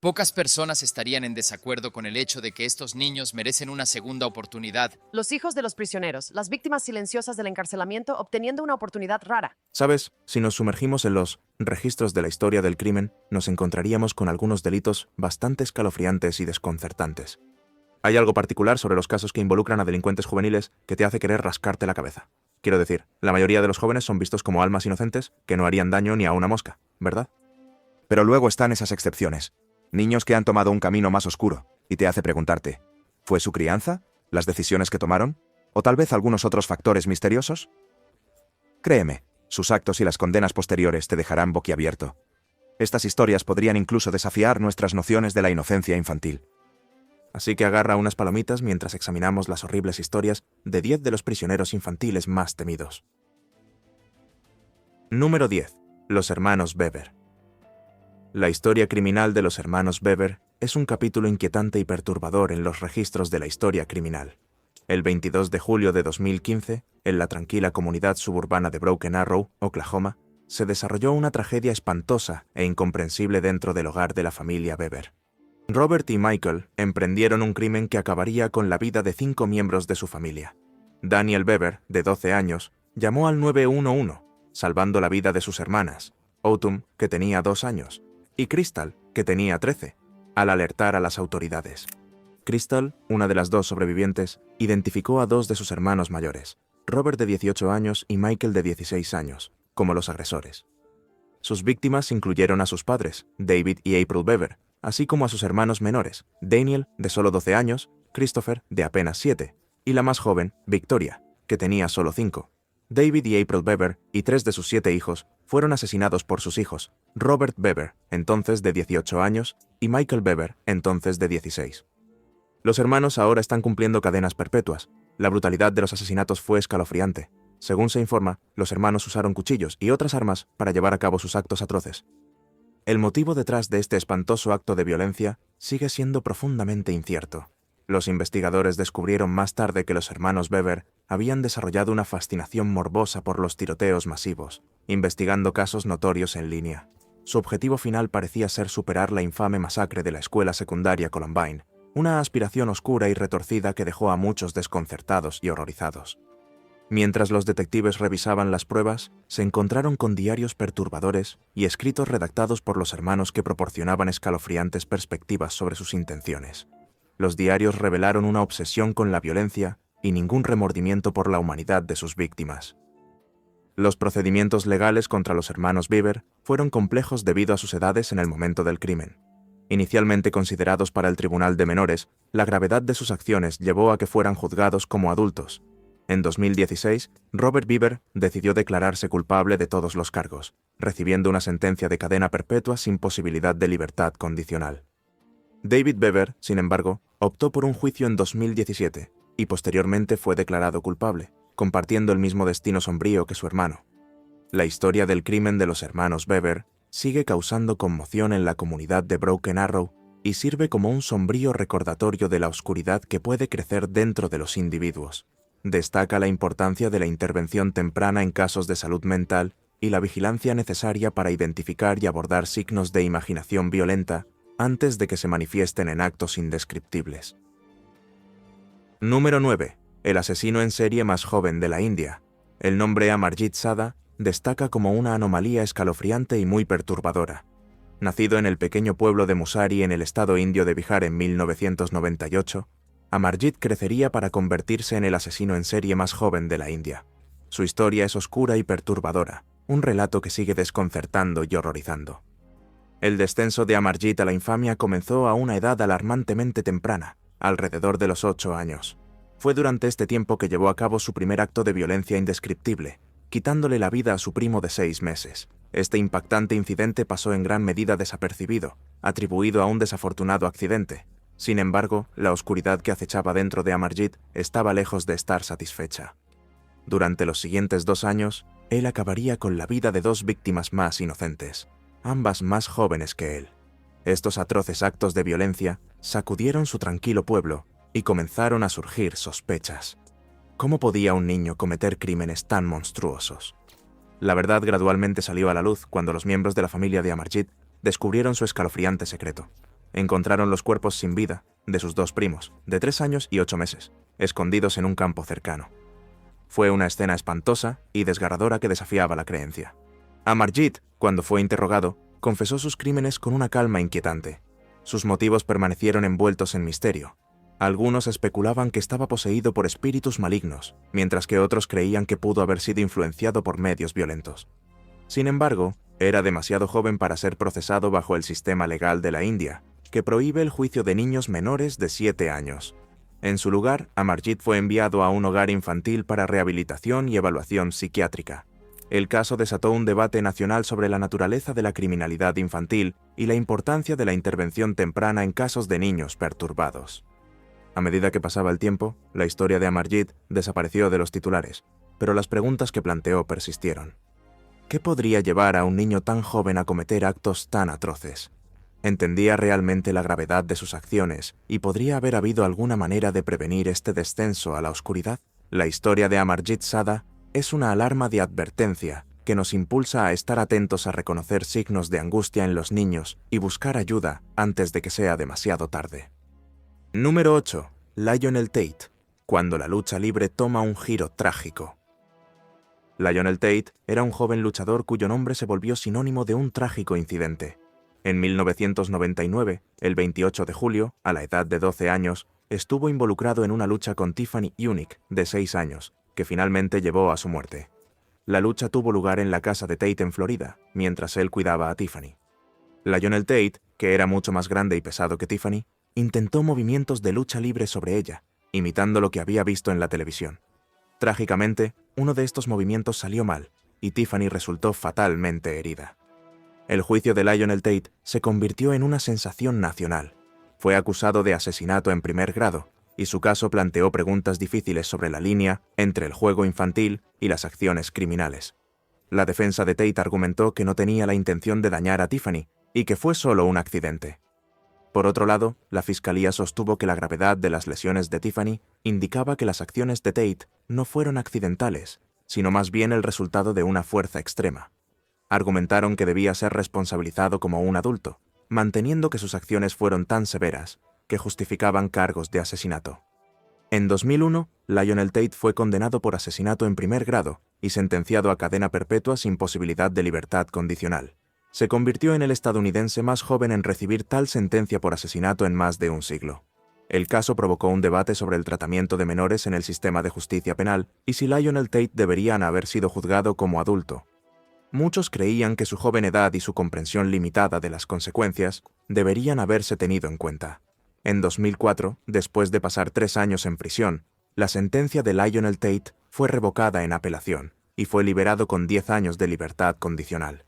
Pocas personas estarían en desacuerdo con el hecho de que estos niños merecen una segunda oportunidad. Los hijos de los prisioneros, las víctimas silenciosas del encarcelamiento obteniendo una oportunidad rara. ¿Sabes? Si nos sumergimos en los registros de la historia del crimen, nos encontraríamos con algunos delitos bastante escalofriantes y desconcertantes. Hay algo particular sobre los casos que involucran a delincuentes juveniles que te hace querer rascarte la cabeza. Quiero decir, la mayoría de los jóvenes son vistos como almas inocentes que no harían daño ni a una mosca, ¿verdad? Pero luego están esas excepciones. Niños que han tomado un camino más oscuro, y te hace preguntarte, ¿fue su crianza? ¿Las decisiones que tomaron? ¿O tal vez algunos otros factores misteriosos? Créeme, sus actos y las condenas posteriores te dejarán boquiabierto. Estas historias podrían incluso desafiar nuestras nociones de la inocencia infantil. Así que agarra unas palomitas mientras examinamos las horribles historias de 10 de los prisioneros infantiles más temidos. Número 10. Los hermanos Weber. La historia criminal de los hermanos Weber es un capítulo inquietante y perturbador en los registros de la historia criminal. El 22 de julio de 2015, en la tranquila comunidad suburbana de Broken Arrow, Oklahoma, se desarrolló una tragedia espantosa e incomprensible dentro del hogar de la familia Weber. Robert y Michael emprendieron un crimen que acabaría con la vida de 5 miembros de su familia. Daniel Weber, de 12 años, llamó al 911, salvando la vida de sus hermanas, Autumn, que tenía 2 años, y Crystal, que tenía 13, al alertar a las autoridades. Crystal, una de las 2 sobrevivientes, identificó a 2 de sus hermanos mayores, Robert de 18 años y Michael de 16 años, como los agresores. Sus víctimas incluyeron a sus padres, David y April Weber, así como a sus hermanos menores, Daniel, de solo 12 años, Christopher, de apenas 7, y la más joven, Victoria, que tenía solo 5. David y April Weber y 3 de sus 7 hijos fueron asesinados por sus hijos, Robert Weber, entonces de 18 años, y Michael Weber, entonces de 16. Los hermanos ahora están cumpliendo cadenas perpetuas. La brutalidad de los asesinatos fue escalofriante. Según se informa, los hermanos usaron cuchillos y otras armas para llevar a cabo sus actos atroces. El motivo detrás de este espantoso acto de violencia sigue siendo profundamente incierto. Los investigadores descubrieron más tarde que los hermanos Weber habían desarrollado una fascinación morbosa por los tiroteos masivos, investigando casos notorios en línea. Su objetivo final parecía ser superar la infame masacre de la escuela secundaria Columbine, una aspiración oscura y retorcida que dejó a muchos desconcertados y horrorizados. Mientras los detectives revisaban las pruebas, se encontraron con diarios perturbadores y escritos redactados por los hermanos que proporcionaban escalofriantes perspectivas sobre sus intenciones. Los diarios revelaron una obsesión con la violencia y ningún remordimiento por la humanidad de sus víctimas. Los procedimientos legales contra los hermanos Weber fueron complejos debido a sus edades en el momento del crimen. Inicialmente considerados para el tribunal de menores, la gravedad de sus acciones llevó a que fueran juzgados como adultos. En 2016, Robert Weber decidió declararse culpable de todos los cargos, recibiendo una sentencia de cadena perpetua sin posibilidad de libertad condicional. David Weber, sin embargo, optó por un juicio en 2017 y posteriormente fue declarado culpable, compartiendo el mismo destino sombrío que su hermano. La historia del crimen de los hermanos Weber sigue causando conmoción en la comunidad de Broken Arrow y sirve como un sombrío recordatorio de la oscuridad que puede crecer dentro de los individuos. Destaca la importancia de la intervención temprana en casos de salud mental y la vigilancia necesaria para identificar y abordar signos de imaginación violenta antes de que se manifiesten en actos indescriptibles. Número 9. El asesino en serie más joven de la India. El nombre Amarjit Sada destaca como una anomalía escalofriante y muy perturbadora. Nacido en el pequeño pueblo de Musari en el estado indio de Bihar en 1998, Amarjit crecería para convertirse en el asesino en serie más joven de la India. Su historia es oscura y perturbadora, un relato que sigue desconcertando y horrorizando. El descenso de Amarjit a la infamia comenzó a una edad alarmantemente temprana, alrededor de los 8 años. Fue durante este tiempo que llevó a cabo su primer acto de violencia indescriptible, quitándole la vida a su primo de 6 meses. Este impactante incidente pasó en gran medida desapercibido, atribuido a un desafortunado accidente. Sin embargo, la oscuridad que acechaba dentro de Amarjit estaba lejos de estar satisfecha. Durante los siguientes 2 años, él acabaría con la vida de 2 víctimas más inocentes, ambas más jóvenes que él. Estos atroces actos de violencia sacudieron su tranquilo pueblo y comenzaron a surgir sospechas. ¿Cómo podía un niño cometer crímenes tan monstruosos? La verdad gradualmente salió a la luz cuando los miembros de la familia de Amarjit descubrieron su escalofriante secreto. encontraron los cuerpos sin vida de sus dos primos, de 3 años y 8 meses, escondidos en un campo cercano. Fue una escena espantosa y desgarradora que desafiaba la creencia. Amarjit, cuando fue interrogado, confesó sus crímenes con una calma inquietante. Sus motivos permanecieron envueltos en misterio. Algunos especulaban que estaba poseído por espíritus malignos, mientras que otros creían que pudo haber sido influenciado por medios violentos. Sin embargo, era demasiado joven para ser procesado bajo el sistema legal de la India, que prohíbe el juicio de niños menores de 7 años. En su lugar, Amarjit fue enviado a un hogar infantil para rehabilitación y evaluación psiquiátrica. El caso desató un debate nacional sobre la naturaleza de la criminalidad infantil y la importancia de la intervención temprana en casos de niños perturbados. A medida que pasaba el tiempo, la historia de Amarjit desapareció de los titulares, pero las preguntas que planteó persistieron. ¿Qué podría llevar a un niño tan joven a cometer actos tan atroces? ¿Entendía realmente la gravedad de sus acciones y podría haber habido alguna manera de prevenir este descenso a la oscuridad? La historia de Amarjit Sada es una alarma de advertencia que nos impulsa a estar atentos a reconocer signos de angustia en los niños y buscar ayuda antes de que sea demasiado tarde. Número 8. Lionel Tate, cuando la lucha libre toma un giro trágico. Lionel Tate era un joven luchador cuyo nombre se volvió sinónimo de un trágico incidente. En 1999, el 28 de julio, a la edad de 12 años, estuvo involucrado en una lucha con Tiffany Unique, de 6 años, que finalmente llevó a su muerte. La lucha tuvo lugar en la casa de Tate en Florida, mientras él cuidaba a Tiffany. Lionel Tate, que era mucho más grande y pesado que Tiffany, intentó movimientos de lucha libre sobre ella, imitando lo que había visto en la televisión. Trágicamente, uno de estos movimientos salió mal, y Tiffany resultó fatalmente herida. El juicio de Lionel Tate se convirtió en una sensación nacional. Fue acusado de asesinato en primer grado, y su caso planteó preguntas difíciles sobre la línea entre el juego infantil y las acciones criminales. La defensa de Tate argumentó que no tenía la intención de dañar a Tiffany y que fue solo un accidente. Por otro lado, la fiscalía sostuvo que la gravedad de las lesiones de Tiffany indicaba que las acciones de Tate no fueron accidentales, sino más bien el resultado de una fuerza extrema. Argumentaron que debía ser responsabilizado como un adulto, manteniendo que sus acciones fueron tan severas que justificaban cargos de asesinato. En 2001, Lionel Tate fue condenado por asesinato en primer grado y sentenciado a cadena perpetua sin posibilidad de libertad condicional. Se convirtió en el estadounidense más joven en recibir tal sentencia por asesinato en más de un siglo. El caso provocó un debate sobre el tratamiento de menores en el sistema de justicia penal y si Lionel Tate debería haber sido juzgado como adulto. Muchos creían que su joven edad y su comprensión limitada de las consecuencias deberían haberse tenido en cuenta. En 2004, después de pasar 3 años en prisión, la sentencia de Lionel Tate fue revocada en apelación y fue liberado con 10 años de libertad condicional.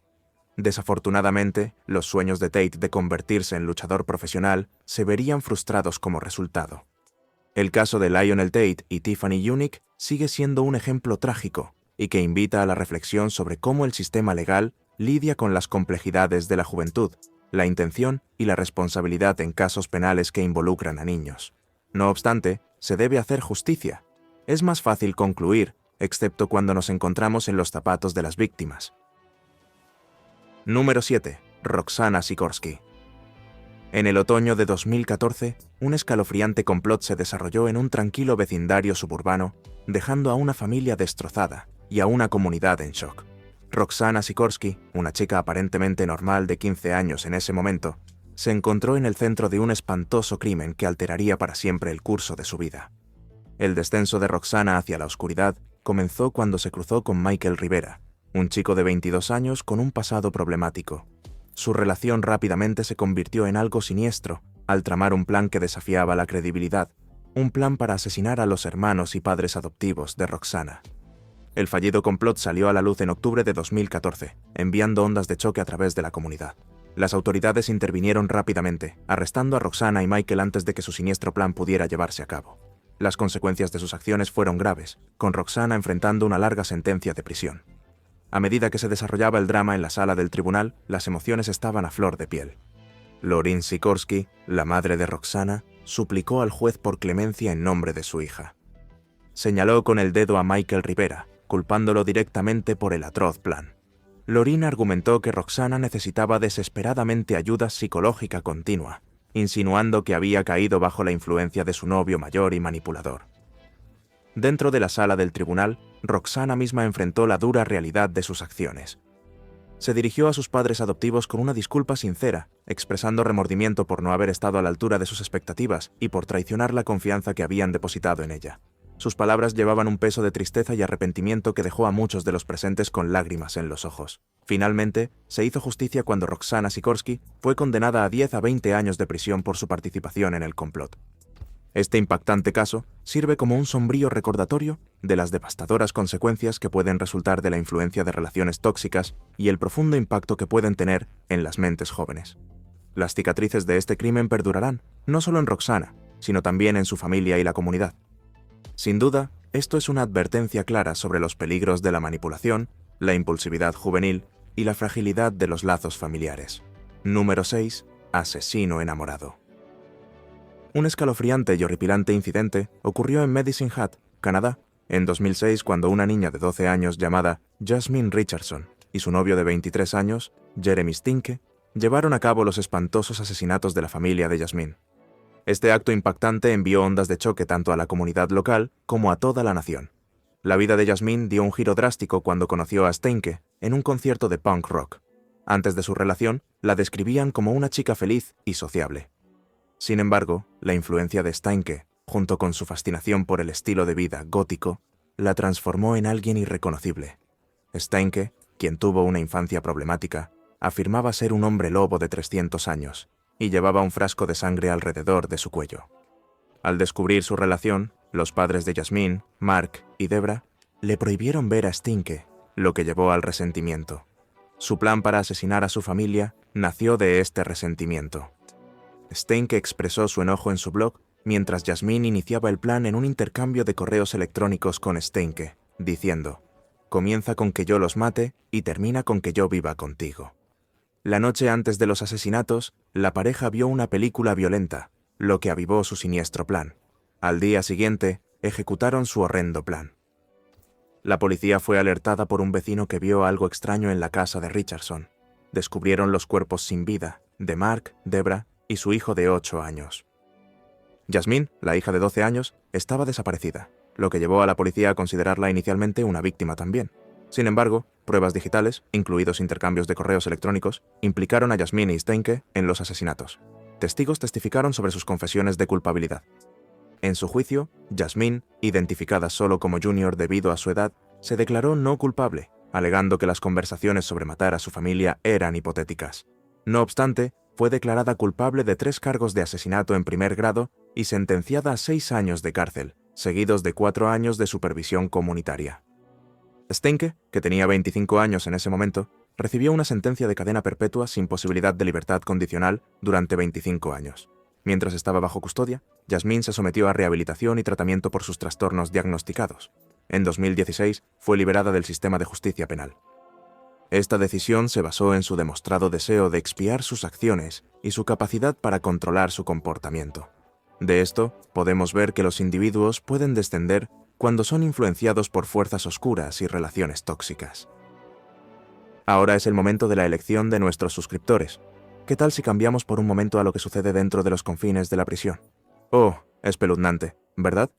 Desafortunadamente, los sueños de Tate de convertirse en luchador profesional se verían frustrados como resultado. El caso de Lionel Tate y Tiffany Unique sigue siendo un ejemplo trágico y que invita a la reflexión sobre cómo el sistema legal lidia con las complejidades de la juventud, la intención y la responsabilidad en casos penales que involucran a niños. No obstante, se debe hacer justicia. Es más fácil concluir, excepto cuando nos encontramos en los zapatos de las víctimas. Número 7. Roxana Sikorsky. En el otoño de 2014, un escalofriante complot se desarrolló en un tranquilo vecindario suburbano, dejando a una familia destrozada y a una comunidad en shock. Roxana Sikorsky, una chica aparentemente normal de 15 años en ese momento, se encontró en el centro de un espantoso crimen que alteraría para siempre el curso de su vida. El descenso de Roxana hacia la oscuridad comenzó cuando se cruzó con Michael Rivera, un chico de 22 años con un pasado problemático. Su relación rápidamente se convirtió en algo siniestro al tramar un plan que desafiaba la credibilidad, un plan para asesinar a los hermanos y padres adoptivos de Roxana. El fallido complot salió a la luz en octubre de 2014, enviando ondas de choque a través de la comunidad. Las autoridades intervinieron rápidamente, arrestando a Roxana y Michael antes de que su siniestro plan pudiera llevarse a cabo. Las consecuencias de sus acciones fueron graves, con Roxana enfrentando una larga sentencia de prisión. A medida que se desarrollaba el drama en la sala del tribunal, las emociones estaban a flor de piel. Lorin Sikorsky, la madre de Roxana, suplicó al juez por clemencia en nombre de su hija. Señaló con el dedo a Michael Rivera, culpándolo directamente por el atroz plan. Lorin argumentó que Roxana necesitaba desesperadamente ayuda psicológica continua, insinuando que había caído bajo la influencia de su novio mayor y manipulador. Dentro de la sala del tribunal, Roxana misma enfrentó la dura realidad de sus acciones. Se dirigió a sus padres adoptivos con una disculpa sincera, expresando remordimiento por no haber estado a la altura de sus expectativas y por traicionar la confianza que habían depositado en ella. Sus palabras llevaban un peso de tristeza y arrepentimiento que dejó a muchos de los presentes con lágrimas en los ojos. Finalmente, se hizo justicia cuando Roxana Sikorsky fue condenada a 10 a 20 años de prisión por su participación en el complot. Este impactante caso sirve como un sombrío recordatorio de las devastadoras consecuencias que pueden resultar de la influencia de relaciones tóxicas y el profundo impacto que pueden tener en las mentes jóvenes. Las cicatrices de este crimen perdurarán, no solo en Roxana, sino también en su familia y la comunidad. Sin duda, esto es una advertencia clara sobre los peligros de la manipulación, la impulsividad juvenil y la fragilidad de los lazos familiares. Número 6. Asesino enamorado. Un escalofriante y horripilante incidente ocurrió en Medicine Hat, Canadá, en 2006 cuando una niña de 12 años llamada Jasmine Richardson y su novio de 23 años, Jeremy Stinke, llevaron a cabo los espantosos asesinatos de la familia de Jasmine. Este acto impactante envió ondas de choque tanto a la comunidad local como a toda la nación. La vida de Jasmine dio un giro drástico cuando conoció a Steinke en un concierto de punk rock. Antes de su relación, la describían como una chica feliz y sociable. Sin embargo, la influencia de Steinke, junto con su fascinación por el estilo de vida gótico, la transformó en alguien irreconocible. Steinke, quien tuvo una infancia problemática, afirmaba ser un hombre lobo de 300 años y llevaba un frasco de sangre alrededor de su cuello. Al descubrir su relación, los padres de Jasmine, Mark y Debra, le prohibieron ver a Steinke, lo que llevó al resentimiento. Su plan para asesinar a su familia nació de este resentimiento. Steinke expresó su enojo en su blog mientras Jasmine iniciaba el plan en un intercambio de correos electrónicos con Steinke, diciendo: «Comienza con que yo los mate y termina con que yo viva contigo». La noche antes de los asesinatos, la pareja vio una película violenta, lo que avivó su siniestro plan. Al día siguiente, ejecutaron su horrendo plan. La policía fue alertada por un vecino que vio algo extraño en la casa de Richardson. Descubrieron los cuerpos sin vida de Mark, Debra y su hijo de 8 años. Jasmine, la hija de 12 años, estaba desaparecida, lo que llevó a la policía a considerarla inicialmente una víctima también. Sin embargo, pruebas digitales, incluidos intercambios de correos electrónicos, implicaron a Jasmine y Steinke en los asesinatos. Testigos testificaron sobre sus confesiones de culpabilidad. En su juicio, Jasmine, identificada solo como Junior debido a su edad, se declaró no culpable, alegando que las conversaciones sobre matar a su familia eran hipotéticas. No obstante, fue declarada culpable de 3 cargos de asesinato en primer grado y sentenciada a 6 años de cárcel, seguidos de 4 años de supervisión comunitaria. Steinke, que tenía 25 años en ese momento, recibió una sentencia de cadena perpetua sin posibilidad de libertad condicional durante 25 años. Mientras estaba bajo custodia, Jasmine se sometió a rehabilitación y tratamiento por sus trastornos diagnosticados. En 2016 fue liberada del sistema de justicia penal. Esta decisión se basó en su demostrado deseo de expiar sus acciones y su capacidad para controlar su comportamiento. De esto, podemos ver que los individuos pueden descender cuando son influenciados por fuerzas oscuras y relaciones tóxicas. Ahora es el momento de la elección de nuestros suscriptores. ¿Qué tal si cambiamos por un momento a lo que sucede dentro de los confines de la prisión? Oh, espeluznante, ¿verdad?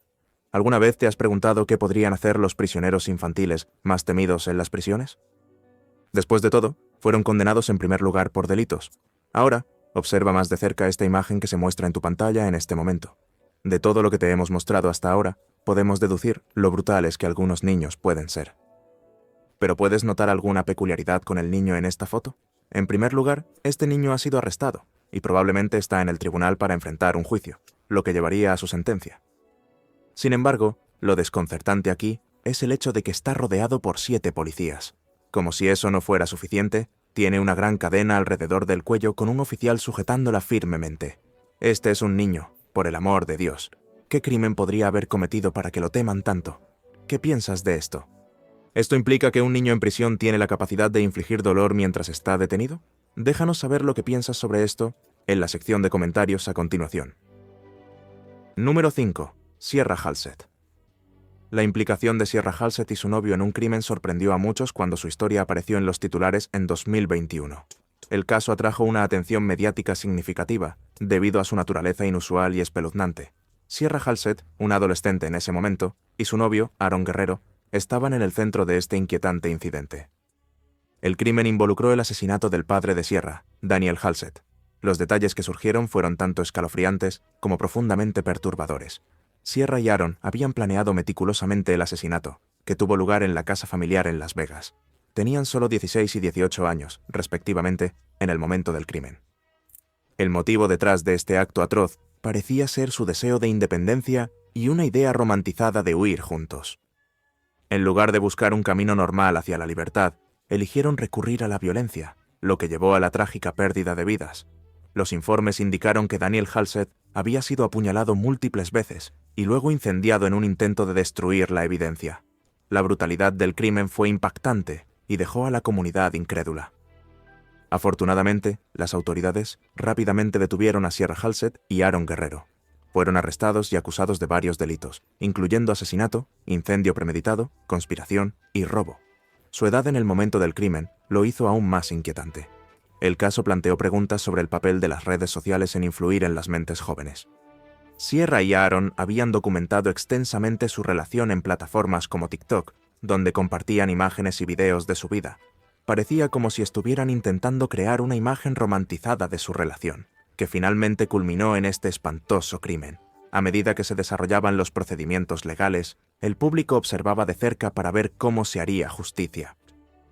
¿Alguna vez te has preguntado qué podrían hacer los prisioneros infantiles más temidos en las prisiones? Después de todo, fueron condenados en primer lugar por delitos. Ahora, observa más de cerca esta imagen que se muestra en tu pantalla en este momento. De todo lo que te hemos mostrado hasta ahora, podemos deducir lo brutales que algunos niños pueden ser. ¿Pero puedes notar alguna peculiaridad con el niño en esta foto? En primer lugar, este niño ha sido arrestado y probablemente está en el tribunal para enfrentar un juicio, lo que llevaría a su sentencia. Sin embargo, lo desconcertante aquí es el hecho de que está rodeado por 7 policías. Como si eso no fuera suficiente, tiene una gran cadena alrededor del cuello con un oficial sujetándola firmemente. Este es un niño, por el amor de Dios. ¿Qué crimen podría haber cometido para que lo teman tanto? ¿Qué piensas de esto? ¿Esto implica que un niño en prisión tiene la capacidad de infligir dolor mientras está detenido? Déjanos saber lo que piensas sobre esto en la sección de comentarios a continuación. Número 5. Sierra Halsett. La implicación de Sierra Halsett y su novio en un crimen sorprendió a muchos cuando su historia apareció en los titulares en 2021. El caso atrajo una atención mediática significativa, debido a su naturaleza inusual y espeluznante. Sierra Halsett, una adolescente en ese momento, y su novio, Aaron Guerrero, estaban en el centro de este inquietante incidente. El crimen involucró el asesinato del padre de Sierra, Daniel Halsett. Los detalles que surgieron fueron tanto escalofriantes como profundamente perturbadores. Sierra y Aaron habían planeado meticulosamente el asesinato, que tuvo lugar en la casa familiar en Las Vegas. Tenían solo 16 y 18 años, respectivamente, en el momento del crimen. El motivo detrás de este acto atroz parecía ser su deseo de independencia y una idea romantizada de huir juntos. En lugar de buscar un camino normal hacia la libertad, eligieron recurrir a la violencia, lo que llevó a la trágica pérdida de vidas. Los informes indicaron que Daniel Halsett había sido apuñalado múltiples veces y luego incendiado en un intento de destruir la evidencia. La brutalidad del crimen fue impactante y dejó a la comunidad incrédula. Afortunadamente, las autoridades rápidamente detuvieron a Sierra Halsett y Aaron Guerrero. Fueron arrestados y acusados de varios delitos, incluyendo asesinato, incendio premeditado, conspiración y robo. Su edad en el momento del crimen lo hizo aún más inquietante. El caso planteó preguntas sobre el papel de las redes sociales en influir en las mentes jóvenes. Sierra y Aaron habían documentado extensamente su relación en plataformas como TikTok, donde compartían imágenes y videos de su vida. Parecía como si estuvieran intentando crear una imagen romantizada de su relación, que finalmente culminó en este espantoso crimen. A medida que se desarrollaban los procedimientos legales, el público observaba de cerca para ver cómo se haría justicia.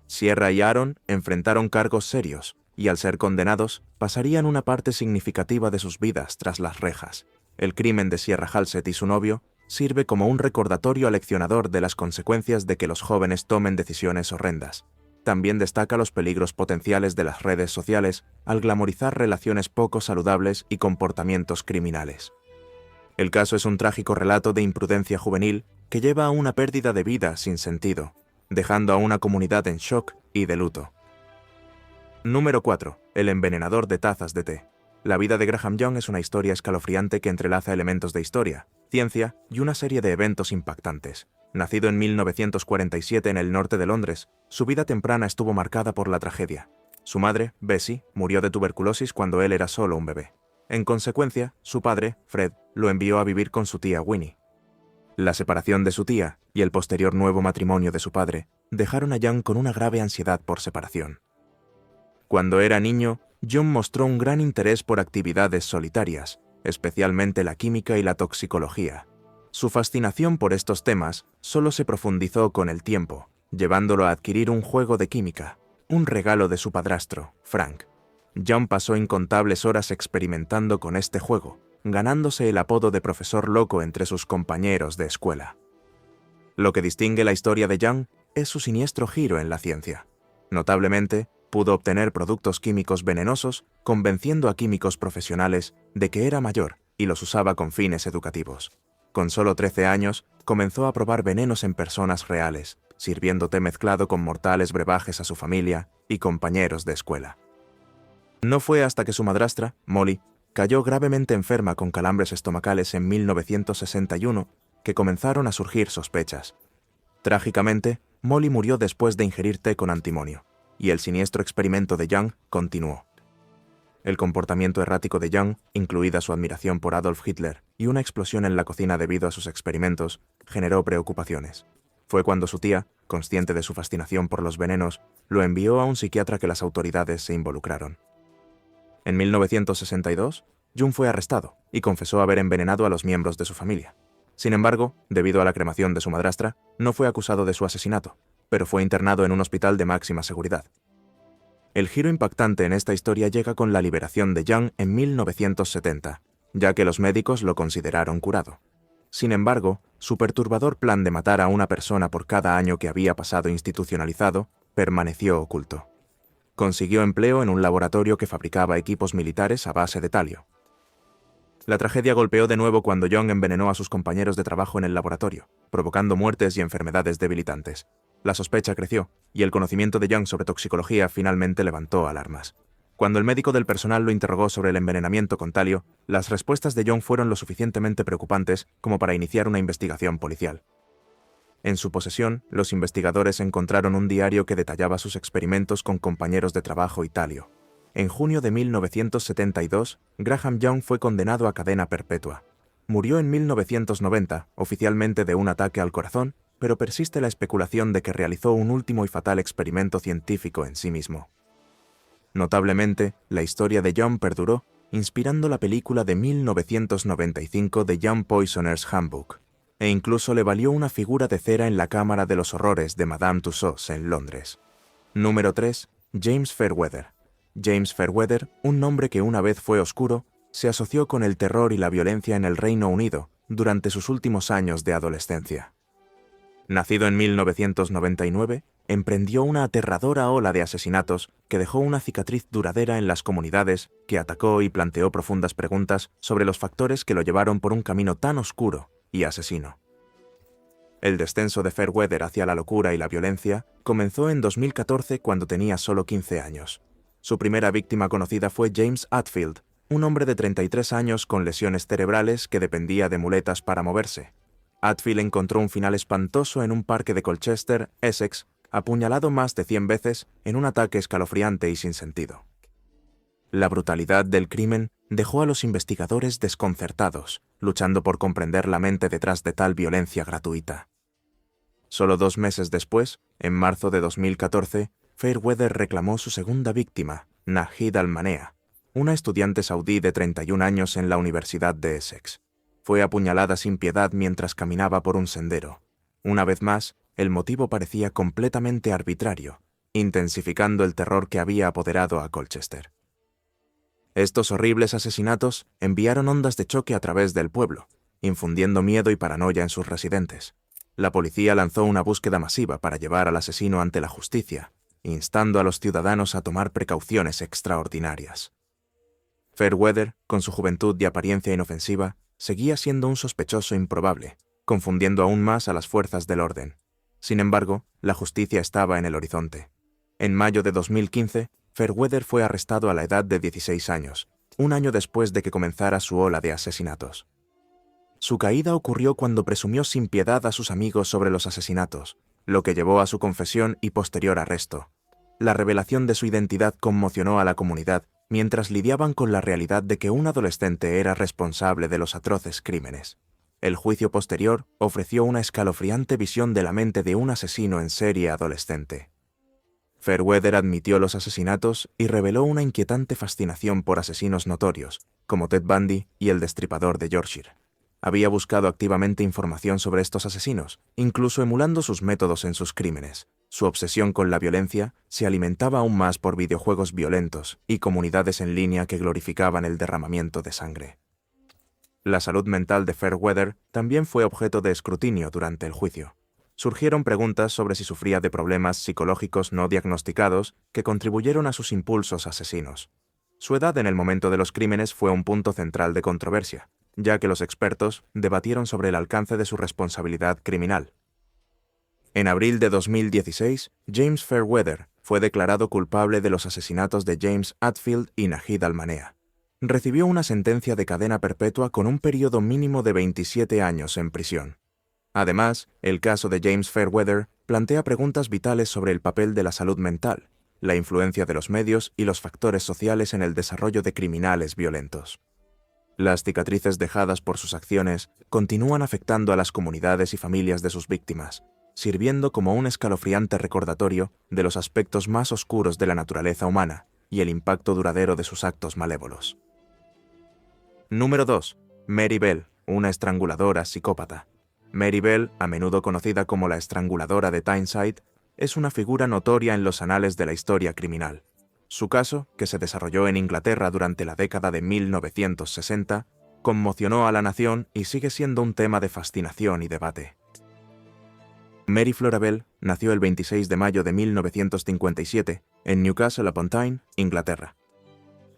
Sierra y Aaron enfrentaron cargos serios, y al ser condenados, pasarían una parte significativa de sus vidas tras las rejas. El crimen de Sierra Halsett y su novio sirve como un recordatorio aleccionador de las consecuencias de que los jóvenes tomen decisiones horrendas. También destaca los peligros potenciales de las redes sociales al glamorizar relaciones poco saludables y comportamientos criminales. El caso es un trágico relato de imprudencia juvenil que lleva a una pérdida de vida sin sentido, dejando a una comunidad en shock y de luto. Número 4. El envenenador de tazas de té. La vida de Graham Young es una historia escalofriante que entrelaza elementos de historia, ciencia y una serie de eventos impactantes. Nacido en 1947 en el norte de Londres, su vida temprana estuvo marcada por la tragedia. Su madre, Bessie, murió de tuberculosis cuando él era solo un bebé. En consecuencia, su padre, Fred, lo envió a vivir con su tía Winnie. La separación de su tía y el posterior nuevo matrimonio de su padre dejaron a Young con una grave ansiedad por separación. Cuando era niño, Young mostró un gran interés por actividades solitarias, especialmente la química y la toxicología. Su fascinación por estos temas solo se profundizó con el tiempo, llevándolo a adquirir un juego de química, un regalo de su padrastro, Frank. Young pasó incontables horas experimentando con este juego, ganándose el apodo de profesor loco entre sus compañeros de escuela. Lo que distingue la historia de Young es su siniestro giro en la ciencia. Notablemente, pudo obtener productos químicos venenosos, convenciendo a químicos profesionales de que era mayor y los usaba con fines educativos. Con solo 13 años, comenzó a probar venenos en personas reales, sirviendo té mezclado con mortales brebajes a su familia y compañeros de escuela. No fue hasta que su madrastra, Molly, cayó gravemente enferma con calambres estomacales en 1961 que comenzaron a surgir sospechas. Trágicamente, Molly murió después de ingerir té con antimonio, y el siniestro experimento de Young continuó. El comportamiento errático de Young, incluida su admiración por Adolf Hitler y una explosión en la cocina debido a sus experimentos, generó preocupaciones. Fue cuando su tía, consciente de su fascinación por los venenos, lo envió a un psiquiatra que las autoridades se involucraron. En 1962, Young fue arrestado y confesó haber envenenado a los miembros de su familia. Sin embargo, debido a la cremación de su madrastra, no fue acusado de su asesinato, pero fue internado en un hospital de máxima seguridad. El giro impactante en esta historia llega con la liberación de Young en 1970, ya que los médicos lo consideraron curado. Sin embargo, su perturbador plan de matar a una persona por cada año que había pasado institucionalizado permaneció oculto. Consiguió empleo en un laboratorio que fabricaba equipos militares a base de talio. La tragedia golpeó de nuevo cuando Young envenenó a sus compañeros de trabajo en el laboratorio, provocando muertes y enfermedades debilitantes. La sospecha creció, y el conocimiento de Young sobre toxicología finalmente levantó alarmas. Cuando el médico del personal lo interrogó sobre el envenenamiento con talio, las respuestas de Young fueron lo suficientemente preocupantes como para iniciar una investigación policial. En su posesión, los investigadores encontraron un diario que detallaba sus experimentos con compañeros de trabajo y talio. En junio de 1972, Graham Young fue condenado a cadena perpetua. Murió en 1990, oficialmente de un ataque al corazón, pero persiste la especulación de que realizó un último y fatal experimento científico en sí mismo. Notablemente, la historia de Young perduró, inspirando la película de 1995 The Young Poisoner's Handbook, e incluso le valió una figura de cera en la Cámara de los Horrores de Madame Tussauds en Londres. Número 3. James Fairweather. James Fairweather, un nombre que una vez fue oscuro, se asoció con el terror y la violencia en el Reino Unido durante sus últimos años de adolescencia. Nacido en 1999, emprendió una aterradora ola de asesinatos que dejó una cicatriz duradera en las comunidades, que atacó y planteó profundas preguntas sobre los factores que lo llevaron por un camino tan oscuro y asesino. El descenso de Fairweather hacia la locura y la violencia comenzó en 2014 cuando tenía solo 15 años. Su primera víctima conocida fue James Hetfield, un hombre de 33 años con lesiones cerebrales que dependía de muletas para moverse. Hetfield encontró un final espantoso en un parque de Colchester, Essex, apuñalado más de 100 veces en un ataque escalofriante y sin sentido. La brutalidad del crimen dejó a los investigadores desconcertados, luchando por comprender la mente detrás de tal violencia gratuita. Solo 2 meses después, en marzo de 2014, Fairweather reclamó su segunda víctima, Nahid Al-Manea, una estudiante saudí de 31 años en la Universidad de Essex. Fue apuñalada sin piedad mientras caminaba por un sendero. Una vez más, el motivo parecía completamente arbitrario, intensificando el terror que había apoderado a Colchester. Estos horribles asesinatos enviaron ondas de choque a través del pueblo, infundiendo miedo y paranoia en sus residentes. La policía lanzó una búsqueda masiva para llevar al asesino ante la justicia, instando a los ciudadanos a tomar precauciones extraordinarias. Fairweather, con su juventud y apariencia inofensiva, seguía siendo un sospechoso improbable, confundiendo aún más a las fuerzas del orden. Sin embargo, la justicia estaba en el horizonte. En mayo de 2015, Fairweather fue arrestado a la edad de 16 años, un año después de que comenzara su ola de asesinatos. Su caída ocurrió cuando presumió sin piedad a sus amigos sobre los asesinatos, lo que llevó a su confesión y posterior arresto. La revelación de su identidad conmocionó a la comunidad mientras lidiaban con la realidad de que un adolescente era responsable de los atroces crímenes. El juicio posterior ofreció una escalofriante visión de la mente de un asesino en serie adolescente. Fairweather admitió los asesinatos y reveló una inquietante fascinación por asesinos notorios, como Ted Bundy y el Destripador de Yorkshire. Había buscado activamente información sobre estos asesinos, incluso emulando sus métodos en sus crímenes. Su obsesión con la violencia se alimentaba aún más por videojuegos violentos y comunidades en línea que glorificaban el derramamiento de sangre. La salud mental de Fairweather también fue objeto de escrutinio durante el juicio. Surgieron preguntas sobre si sufría de problemas psicológicos no diagnosticados que contribuyeron a sus impulsos asesinos. Su edad en el momento de los crímenes fue un punto central de controversia, ya que los expertos debatieron sobre el alcance de su responsabilidad criminal. En abril de 2016, James Fairweather fue declarado culpable de los asesinatos de James Hetfield y Nahid Al-Manea. Recibió una sentencia de cadena perpetua con un periodo mínimo de 27 años en prisión. Además, el caso de James Fairweather plantea preguntas vitales sobre el papel de la salud mental, la influencia de los medios y los factores sociales en el desarrollo de criminales violentos. Las cicatrices dejadas por sus acciones continúan afectando a las comunidades y familias de sus víctimas, sirviendo como un escalofriante recordatorio de los aspectos más oscuros de la naturaleza humana y el impacto duradero de sus actos malévolos. Número 2. Mary Bell, una estranguladora psicópata. Mary Bell, a menudo conocida como la estranguladora de Tyneside, es una figura notoria en los anales de la historia criminal. Su caso, que se desarrolló en Inglaterra durante la década de 1960, conmocionó a la nación y sigue siendo un tema de fascinación y debate. Mary Flora Bell nació el 26 de mayo de 1957 en Newcastle upon Tyne, Inglaterra.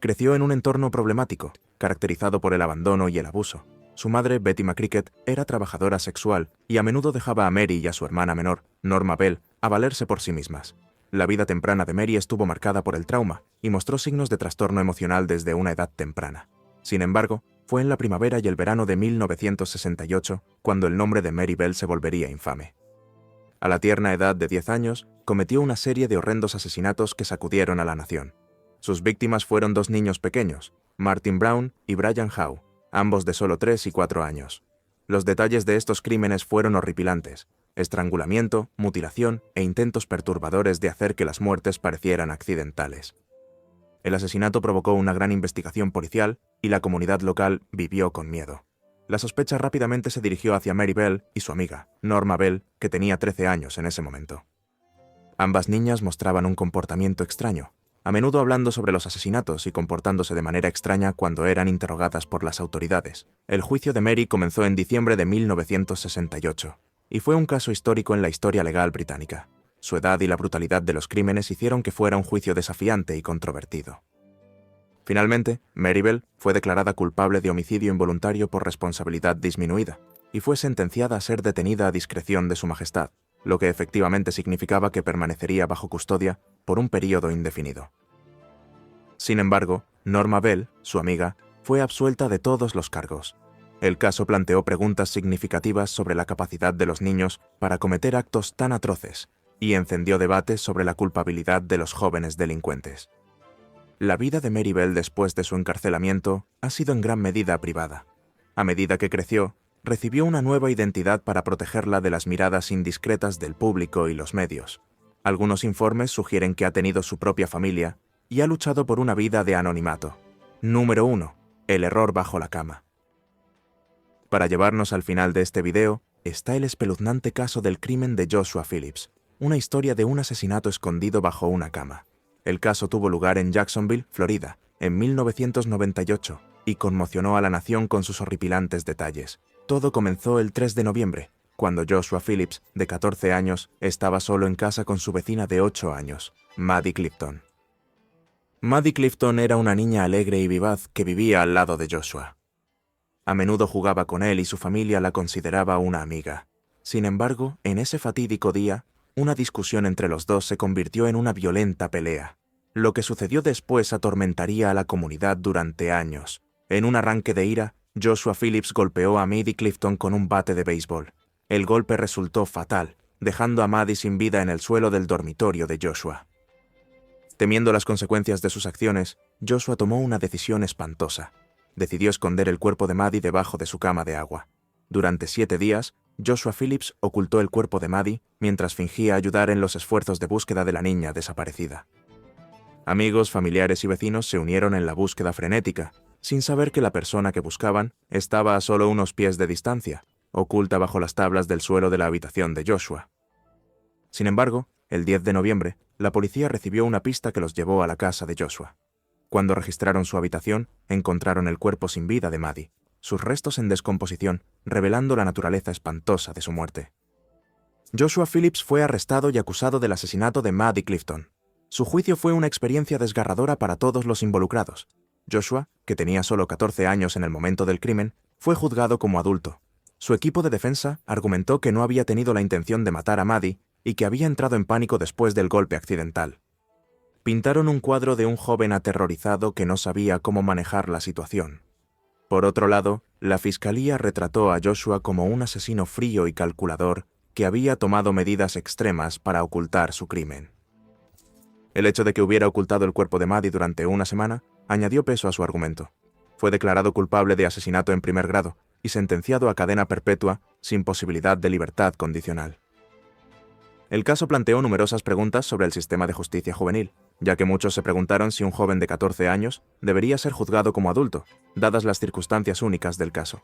Creció en un entorno problemático, caracterizado por el abandono y el abuso. Su madre, Betty McCricket, era trabajadora sexual y a menudo dejaba a Mary y a su hermana menor, Norma Bell, a valerse por sí mismas. La vida temprana de Mary estuvo marcada por el trauma y mostró signos de trastorno emocional desde una edad temprana. Sin embargo, fue en la primavera y el verano de 1968 cuando el nombre de Mary Bell se volvería infame. A la tierna edad de 10 años, cometió una serie de horrendos asesinatos que sacudieron a la nación. Sus víctimas fueron dos niños pequeños, Martin Brown y Brian Howe, ambos de solo 3 y 4 años. Los detalles de estos crímenes fueron horripilantes: estrangulamiento, mutilación e intentos perturbadores de hacer que las muertes parecieran accidentales. El asesinato provocó una gran investigación policial y la comunidad local vivió con miedo. La sospecha rápidamente se dirigió hacia Mary Bell y su amiga, Norma Bell, que tenía 13 años en ese momento. Ambas niñas mostraban un comportamiento extraño, a menudo hablando sobre los asesinatos y comportándose de manera extraña cuando eran interrogadas por las autoridades. El juicio de Mary comenzó en diciembre de 1968, y fue un caso histórico en la historia legal británica. Su edad y la brutalidad de los crímenes hicieron que fuera un juicio desafiante y controvertido. Finalmente, Mary Bell fue declarada culpable de homicidio involuntario por responsabilidad disminuida, y fue sentenciada a ser detenida a discreción de Su Majestad, lo que efectivamente significaba que permanecería bajo custodia por un período indefinido. Sin embargo, Norma Bell, su amiga, fue absuelta de todos los cargos. El caso planteó preguntas significativas sobre la capacidad de los niños para cometer actos tan atroces y encendió debates sobre la culpabilidad de los jóvenes delincuentes. La vida de Mary Bell después de su encarcelamiento ha sido en gran medida privada. A medida que creció, recibió una nueva identidad para protegerla de las miradas indiscretas del público y los medios. Algunos informes sugieren que ha tenido su propia familia y ha luchado por una vida de anonimato. Número 1. El error bajo la cama. Para llevarnos al final de este video, está el espeluznante caso del crimen de Joshua Phillips, una historia de un asesinato escondido bajo una cama. El caso tuvo lugar en Jacksonville, Florida, en 1998, y conmocionó a la nación con sus horripilantes detalles. Todo comenzó el 3 de noviembre, cuando Joshua Phillips, de 14 años, estaba solo en casa con su vecina de 8 años, Maddie Clifton. Maddie Clifton era una niña alegre y vivaz que vivía al lado de Joshua. A menudo jugaba con él y su familia la consideraba una amiga. Sin embargo, en ese fatídico día, una discusión entre los dos se convirtió en una violenta pelea. Lo que sucedió después atormentaría a la comunidad durante años. En un arranque de ira, Joshua Phillips golpeó a Maddie Clifton con un bate de béisbol. El golpe resultó fatal, dejando a Maddie sin vida en el suelo del dormitorio de Joshua. Temiendo las consecuencias de sus acciones, Joshua tomó una decisión espantosa. Decidió esconder el cuerpo de Maddie debajo de su cama de agua. Durante 7 días, Joshua Phillips ocultó el cuerpo de Maddie mientras fingía ayudar en los esfuerzos de búsqueda de la niña desaparecida. Amigos, familiares y vecinos se unieron en la búsqueda frenética, sin saber que la persona que buscaban estaba a solo unos pies de distancia, oculta bajo las tablas del suelo de la habitación de Joshua. Sin embargo, el 10 de noviembre, la policía recibió una pista que los llevó a la casa de Joshua. Cuando registraron su habitación, encontraron el cuerpo sin vida de Maddie, sus restos en descomposición, revelando la naturaleza espantosa de su muerte. Joshua Phillips fue arrestado y acusado del asesinato de Maddie Clifton. Su juicio fue una experiencia desgarradora para todos los involucrados. Joshua, que tenía solo 14 años en el momento del crimen, fue juzgado como adulto. Su equipo de defensa argumentó que no había tenido la intención de matar a Maddie y que había entrado en pánico después del golpe accidental. Pintaron un cuadro de un joven aterrorizado que no sabía cómo manejar la situación. Por otro lado, la fiscalía retrató a Joshua como un asesino frío y calculador que había tomado medidas extremas para ocultar su crimen. El hecho de que hubiera ocultado el cuerpo de Maddie durante una semana añadió peso a su argumento. Fue declarado culpable de asesinato en primer grado y sentenciado a cadena perpetua sin posibilidad de libertad condicional. El caso planteó numerosas preguntas sobre el sistema de justicia juvenil, ya que muchos se preguntaron si un joven de 14 años debería ser juzgado como adulto, dadas las circunstancias únicas del caso.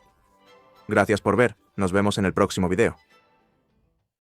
Gracias por ver, nos vemos en el próximo video.